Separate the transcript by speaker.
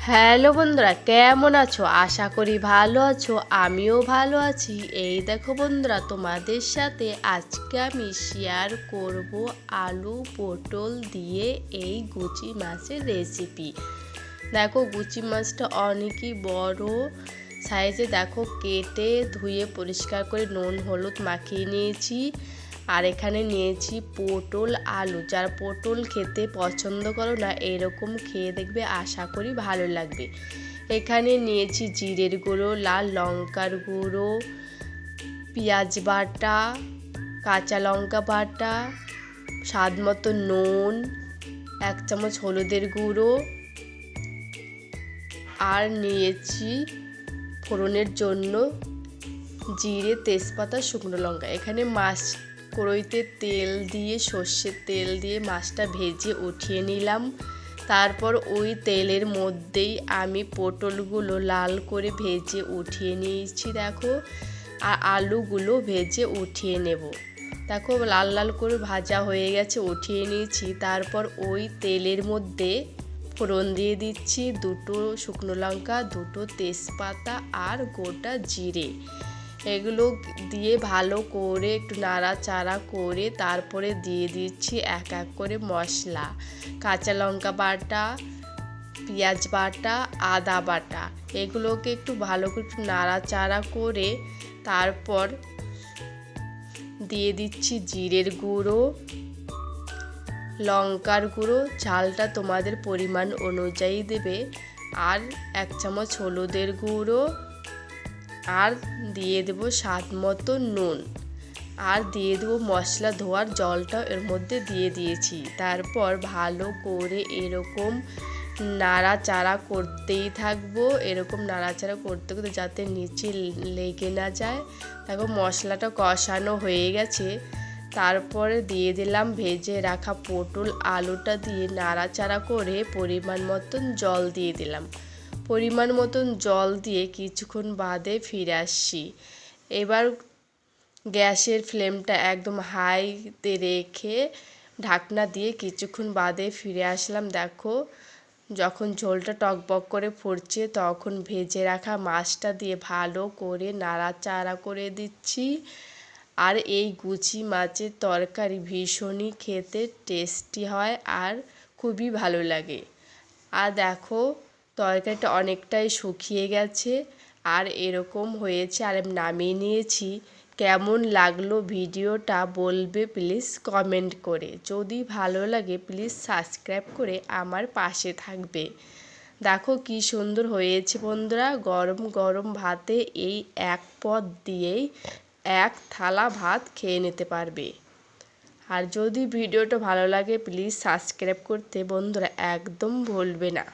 Speaker 1: Hello বন্ধুরা, কেমন আছো? আশা করি ভালো আছো। আমিও ভালো আছি। এই দেখো বন্ধুরা, তোমাদের সাথে আজকে আমি শেয়ার করব আলু পটল দিয়ে এই গুচি মাছের রেসিপি। দেখো, গুচি মাছটা অনেকই বড় সাইজে। দেখো, কেটে ধুয়ে পরিষ্কার করে নুন হলুদ মাখিয়ে নিয়েছি। আর এখানে নিয়েছি পটল আলু। যারা পটল খেতে পছন্দ করো না, এরকম খেয়ে দেখবে, আশা করি ভালো লাগবে। এখানে নিয়েছি জিরের গুঁড়ো, লাল লঙ্কার গুঁড়ো, পেঁয়াজ বাটা, কাঁচা লঙ্কা বাটা, স্বাদ মতো নুন, 1 চামচ হলুদের গুঁড়ো, আর নিয়েছি ফোড়নের জন্য জিরে, তেজপাতা, শুকনো লঙ্কা। এখানে মাছ কড়াইতে তেল দিয়ে, সর্ষের তেল দিয়ে মাছটা ভেজে উঠিয়ে নিলাম। তারপর ওই তেলের মধ্যেই আমি পটলগুলো লাল করে ভেজে উঠিয়ে নিয়েছি। দেখো, আর আলুগুলো ভেজে উঠিয়ে নেব। দেখো, লাল লাল করে ভাজা হয়ে গেছে, উঠিয়ে নিয়েছি। তারপর ওই তেলের মধ্যে ফোড়ন দিয়ে দিচ্ছি 2টো শুকনো লঙ্কা, 2টো তেজপাতা আর গোটা জিরে। এগুলো দিয়ে ভালো করে একটু নাড়াচাড়া করে তারপরে দিয়ে দিচ্ছি এক এক করে মশলা। কাঁচা লঙ্কা বাটা, পেঁয়াজ বাটা, আদা বাটা। এগুলোকে একটু ভালো করে একটু নাড়াচাড়া করে তারপর দিয়ে দিচ্ছি জিরের গুঁড়ো, লঙ্কার গুঁড়ো, ঝালটা তোমাদের পরিমাণ অনুযায়ী দেবে, আর 1 চামচ হলুদের গুঁড়ো, আর দিয়ে দেবো স্বাদ মতো নুন, আর দিয়ে দেবো মশলা ধোয়ার জলটা এর মধ্যে দিয়ে দিয়েছি। তারপর ভালো করে এরকম নাড়াচাড়া করতেই থাকবো, এরকম নাড়াচাড়া করতে করতে যাতে নিচে লেগে না যায়। দেখো, মশলাটা কষানো হয়ে গেছে। তারপরে দিয়ে দিলাম ভেজে রাখা পটল আলুটা দিয়ে নাড়াচাড়া করে পরিমাণ মতন জল দিয়ে দিলাম। পরিমাণ মতন জল দিয়ে কিছুক্ষণ বাদে ফিরে আসছি। এবার গ্যাসের ফ্লেমটা একদম হাইতে রেখে ঢাকনা দিয়ে কিছুক্ষণ বাদে ফিরে আসলাম। দেখো, যখন ঝোলটা টকবক করে ফুটছে, তখন ভেজে রাখা মাছটা দিয়ে ভালো করে নাড়াচাড়া করে দিচ্ছি। আর এই গুচি মাছের তরকারি ভীষণই খেতে টেস্টি হয় আর খুবই ভালো লাগে। আর দেখো, তরকারিটা অনেকটাই শুকিয়ে গেছে আর এরকম হয়েছে, আর আমি নামিয়ে নিয়েছি। কেমন লাগলো ভিডিওটা বলবে প্লিজ কমেন্ট করে। যদি ভালো লাগে প্লিজ সাবস্ক্রাইব করে আমার পাশে থাকবে। দেখো কি সুন্দর হয়েছে বন্ধুরা। গরম গরম ভাতে এই এক পদ দিয়েই 1 থালা ভাত খেয়ে নিতে পারবে। আর যদি ভিডিওটা ভালো লাগে প্লিজ সাবস্ক্রাইব করতে বন্ধুরা একদম ভুলবে না।